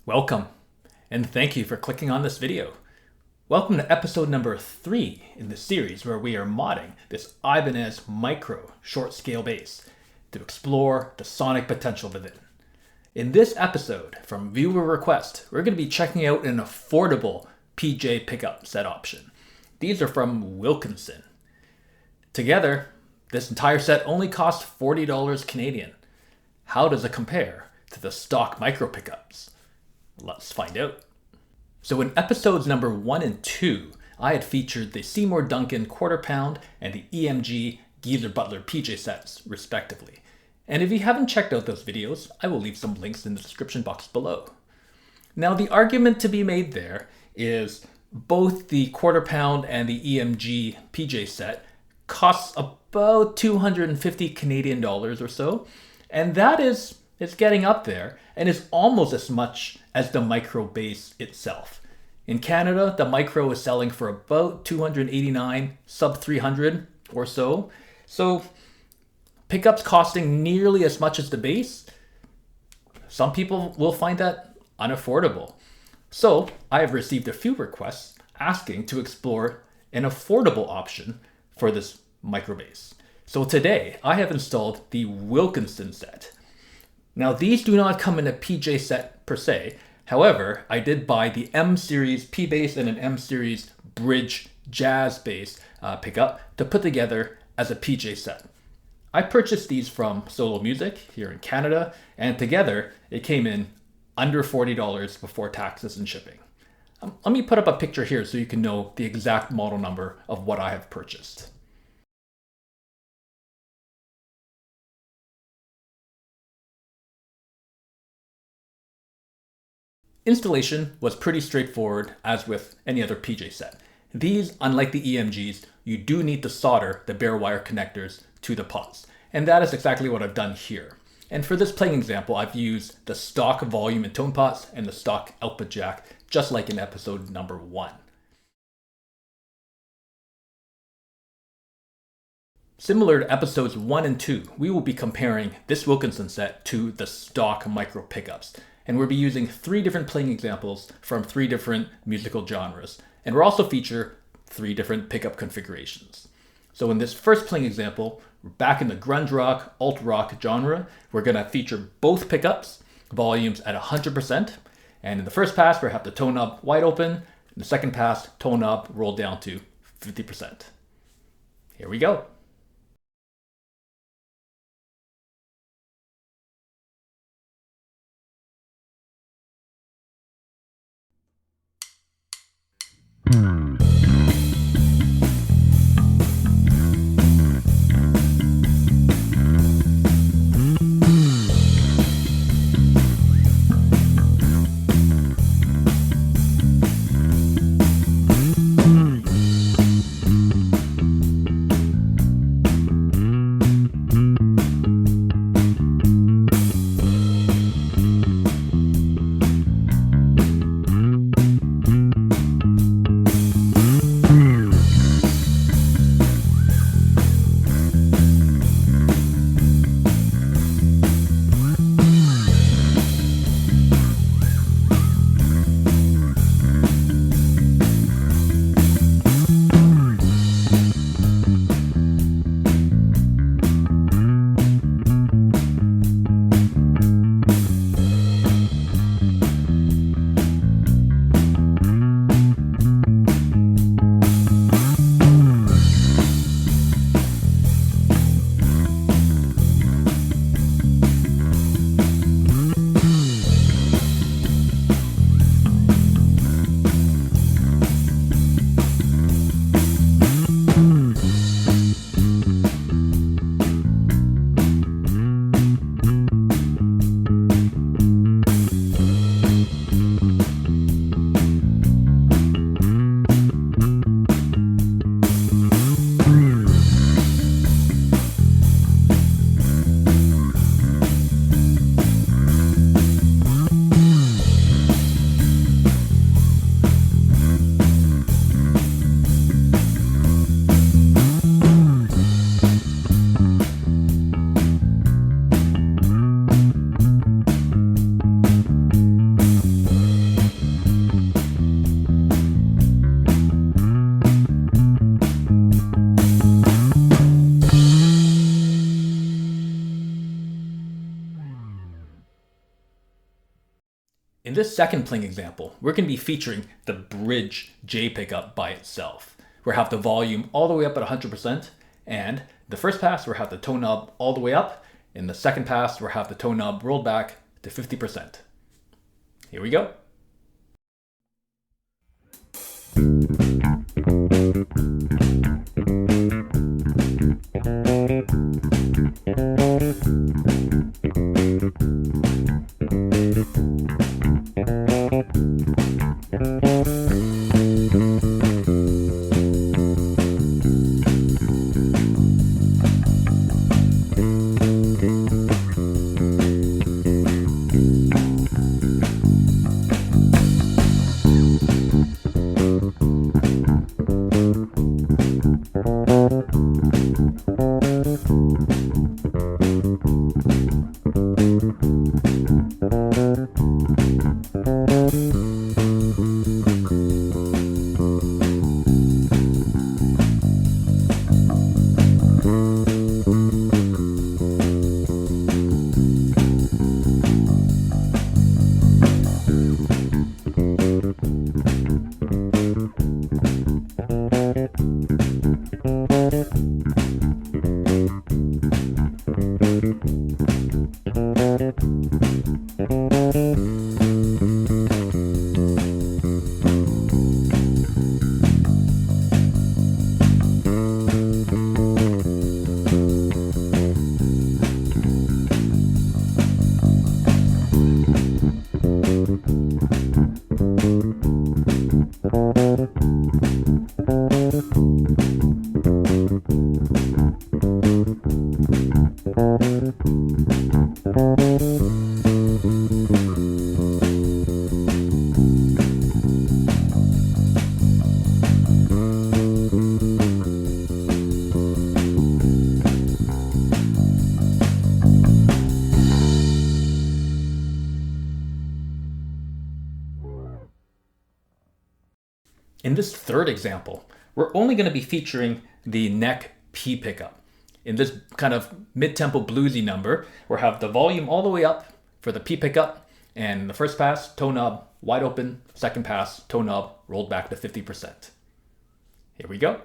Welcome, and thank you for clicking on this video. Welcome to episode number 3 in the series where we are modding this Ibanez Mikro short scale bass to explore the sonic potential within. In this episode, from viewer request, we're going to be checking out an affordable PJ pickup set option. These are from Wilkinson. Together, this entire set only costs $40 Canadian. How does it compare to the stock micro pickups? Let's find out. So in episodes number 1 and 2, I had featured the Seymour Duncan quarter pound and the EMG Geezer Butler PJ sets, respectively. And if you haven't checked out those videos, I will leave some links in the description box below. Now the argument to be made there is both the quarter pound and the EMG PJ set costs about 250 Canadian dollars or so, and that is getting up there and is almost as much as the micro bass itself. In Canada, the micro is selling for about 289, sub 300 or so. So pickups costing nearly as much as the bass, some people will find that unaffordable. So I have received a few requests asking to explore an affordable option for this micro bass. So today I have installed the Wilkinson set. Now these do not come in a PJ set per se. However, I did buy the M series P bass and an M series bridge jazz bass pickup to put together as a PJ set. I purchased these from Solo Music here in Canada, and together it came in under $40 before taxes and shipping. Let me put up a picture here so you can know the exact model number of what I have purchased. Installation was pretty straightforward, as with any other PJ set. These, unlike the EMGs, you do need to solder the bare wire connectors to the pots, and that is exactly what I've done here. And for this playing example, I've used the stock volume and tone pots and the stock output jack, just like in episode number 1. Similar to episodes 1 and 2, we will be comparing this Wilkinson set to the stock micro pickups. And we'll be using 3 different playing examples from 3 different musical genres. And we'll also feature 3 different pickup configurations. So in this first playing example, we're back in the grunge rock, alt rock genre. We're going to feature both pickups, volumes at 100%. And in the first pass, we have the tone knob wide open. In the second pass, tone knob rolled down to 50%. Here we go. In this second playing example, we're going to be featuring the bridge J pickup by itself. We'll have the volume all the way up at 100%, and the first pass we'll have the tone knob all the way up. In the second pass we'll have the tone knob rolled back to 50%. Here we go. In this third example, we're only going to be featuring the neck P pickup. In this kind of mid-tempo bluesy number, we'll have the volume all the way up for the P pickup, and the first pass, tone knob wide open, second pass, tone knob rolled back to 50%. Here we go.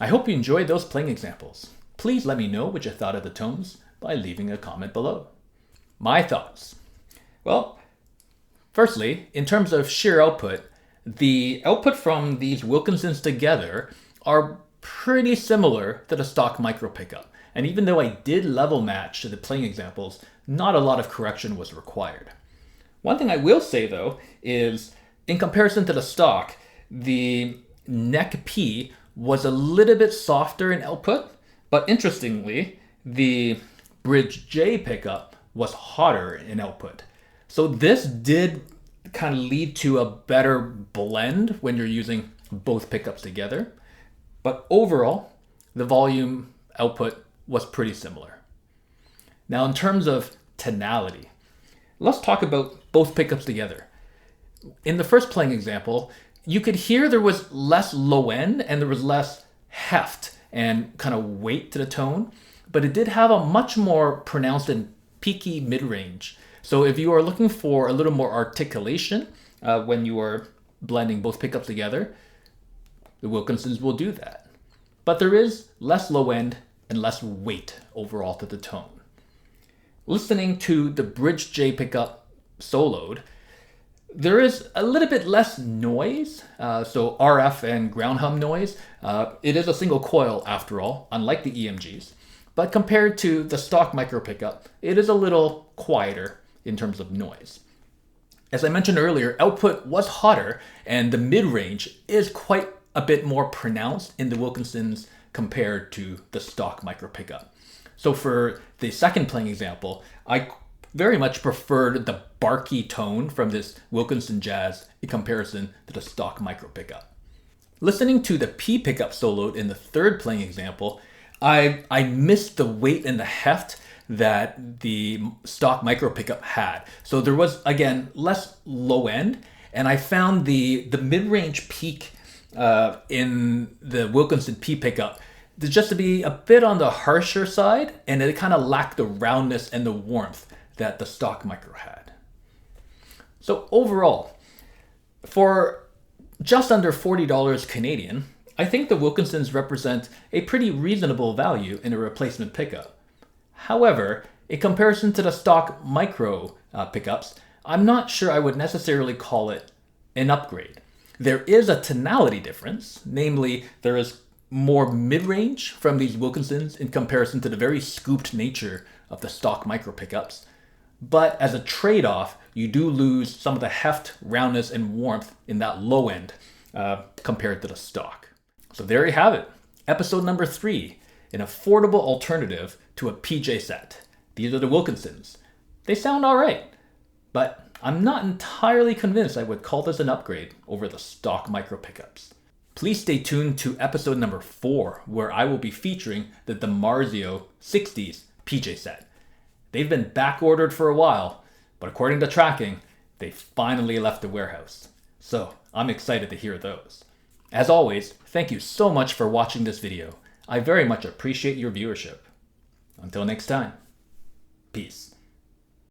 I hope you enjoyed those playing examples. Please let me know what you thought of the tones by leaving a comment below. My thoughts. Well, firstly, in terms of sheer output, the output from these Wilkinsons together are pretty similar to the stock micro pickup. And even though I did level match the playing examples, not a lot of correction was required. One thing I will say though is in comparison to the stock, the neck P was a little bit softer in output, but interestingly, the bridge J pickup was hotter in output. So this did kind of lead to a better blend when you're using both pickups together. But overall, the volume output was pretty similar. Now, in terms of tonality, let's talk about both pickups together. In the first playing example, you could hear there was less low end and there was less heft and kind of weight to the tone, but it did have a much more pronounced and peaky mid-range. So if you are looking for a little more articulation when you are blending both pickups together, the Wilkinsons will do that. But there is less low end and less weight overall to the tone. Listening to the bridge J pickup soloed, there is a little bit less noise, so RF and ground hum noise. It is a single coil after all, unlike the EMGs. But compared to the stock micro pickup, it is a little quieter in terms of noise. As I mentioned earlier, output was hotter and the mid-range is quite a bit more pronounced in the Wilkinsons compared to the stock micro pickup. So for the second playing example, I very much preferred the barky tone from this Wilkinson Jazz in comparison to the stock micro pickup. Listening to the P pickup soloed in the third playing example, I missed the weight and the heft that the stock micro pickup had. So there was, again, less low end, and I found the mid-range peak in the Wilkinson P pickup just to be a bit on the harsher side, and it kind of lacked the roundness and the warmth that the stock micro had. So overall, for just under $40 Canadian, I think the Wilkinsons represent a pretty reasonable value in a replacement pickup. However, in comparison to the stock micro pickups, I'm not sure I would necessarily call it an upgrade. There is a tonality difference, namely there is more mid-range from these Wilkinsons in comparison to the very scooped nature of the stock micro pickups. But as a trade-off, you do lose some of the heft, roundness, and warmth in that low end compared to the stock. So there you have it. Episode number 3, an affordable alternative to a PJ set. These are the Wilkinsons. They sound all right, but I'm not entirely convinced I would call this an upgrade over the stock micro pickups. Please stay tuned to episode number 4, where I will be featuring the DiMarzio 60s PJ set. They've been back ordered for a while, but according to tracking, they finally left the warehouse. So I'm excited to hear those. As always, thank you so much for watching this video. I very much appreciate your viewership. Until next time, peace.